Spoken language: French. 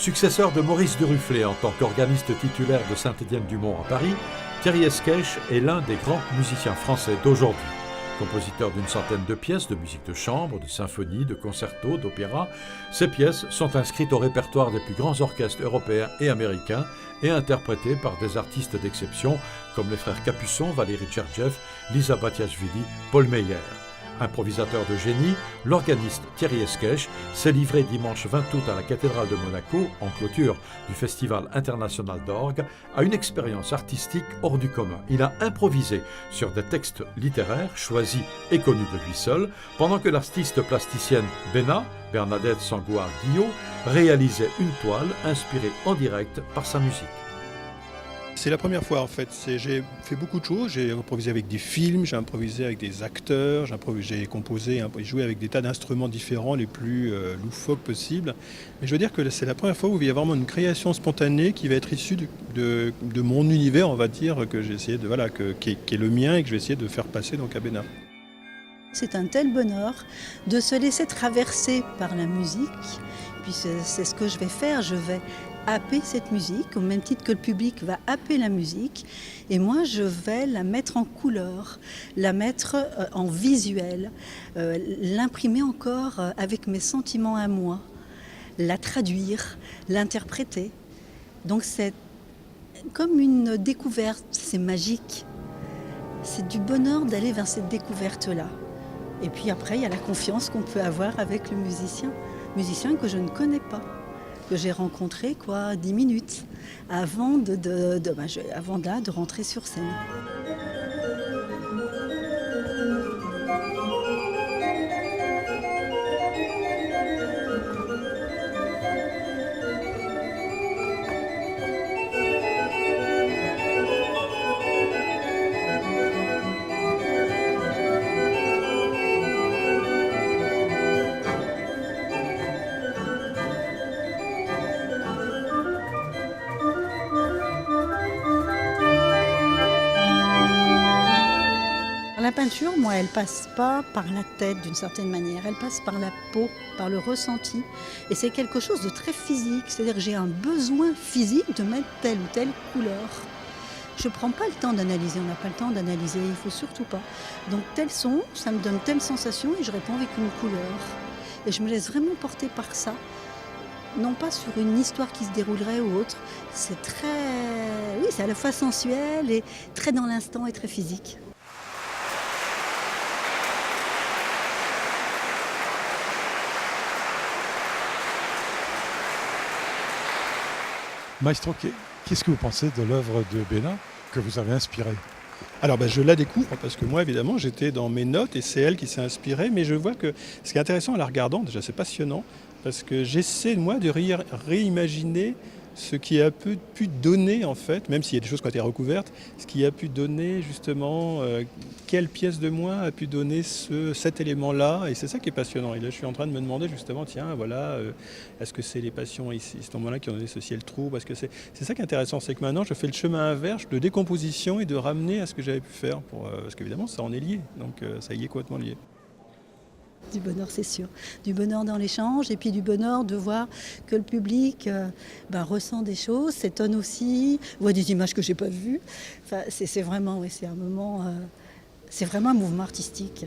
Successeur de Maurice Duruflé en tant qu'organiste titulaire de Saint-Étienne-du-Mont à Paris, Thierry Esquèche est l'un des grands musiciens français d'aujourd'hui. Compositeur d'une centaine de pièces de musique de chambre, de symphonie, de concerto, d'opéra, ces pièces sont inscrites au répertoire des plus grands orchestres européens et américains et interprétées par des artistes d'exception comme les frères Capuçon, Valéry Gergiev, Lisa Batiashvili, Paul Meyer. Improvisateur de génie, l'organiste Thierry Esquèche s'est livré dimanche 20 août à la cathédrale de Monaco, en clôture du Festival international d'orgue, à une expérience artistique hors du commun. Il a improvisé sur des textes littéraires choisis et connus de lui seul, pendant que l'artiste plasticienne Béna, Bernadette Sangouar-Guillot, réalisait une toile inspirée en direct par sa musique. C'est la première fois en fait, j'ai fait beaucoup de choses, j'ai improvisé avec des films, j'ai improvisé avec des acteurs, j'ai composé, joué avec des tas d'instruments différents les plus loufoques possibles. Mais je veux dire que c'est la première fois où il y a vraiment une création spontanée qui va être issue de mon univers, on va dire, que j'ai essayé de, qui est le mien et que je vais essayer de faire passer donc à Béna. C'est un tel bonheur de se laisser traverser par la musique. Puis c'est ce que je vais faire, je vais happer cette musique, au même titre que le public va happer la musique. Et moi, je vais la mettre en couleur, la mettre en visuel, l'imprimer encore avec mes sentiments à moi, la traduire, l'interpréter. Donc c'est comme une découverte, c'est magique. C'est du bonheur d'aller vers cette découverte-là. Et puis après, il y a la confiance qu'on peut avoir avec le musicien que je ne connais pas, que j'ai rencontré 10 minutes avant de rentrer sur scène. La peinture, moi, elle passe pas par la tête d'une certaine manière, elle passe par la peau, par le ressenti. Et c'est quelque chose de très physique, c'est-à-dire que j'ai un besoin physique de mettre telle ou telle couleur. Je ne prends pas le temps d'analyser, on n'a pas le temps d'analyser, il ne faut surtout pas. Donc tel son, ça me donne telle sensation et je réponds avec une couleur. Et je me laisse vraiment porter par ça, non pas sur une histoire qui se déroulerait ou autre. C'est c'est à la fois sensuel et très dans l'instant et très physique. Maestro, qu'est-ce que vous pensez de l'œuvre de Béna que vous avez inspirée ? Alors je la découvre parce que moi évidemment j'étais dans mes notes et c'est elle qui s'est inspirée, mais je vois que ce qui est intéressant en la regardant, déjà c'est passionnant, parce que j'essaie moi de réimaginer ce qui a pu donner en fait, même s'il y a des choses qui ont été recouvertes, ce qui a pu donner justement, quelle pièce de moi a pu donner cet élément-là, et c'est ça qui est passionnant. Et là je suis en train de me demander justement, tiens voilà, est-ce que c'est les passions ici, ce moment-là qui ont donné ce ciel trouble, parce que c'est ça qui est intéressant, c'est que maintenant je fais le chemin inverse de décomposition et de ramener à ce que j'avais pu faire, parce qu'évidemment ça en est lié, donc ça y est complètement lié. Du bonheur, c'est sûr. Du bonheur dans l'échange et puis du bonheur de voir que le public ressent des choses, s'étonne aussi, voit des images que je n'ai pas vues. Enfin, c'est vraiment un moment, c'est vraiment un mouvement artistique.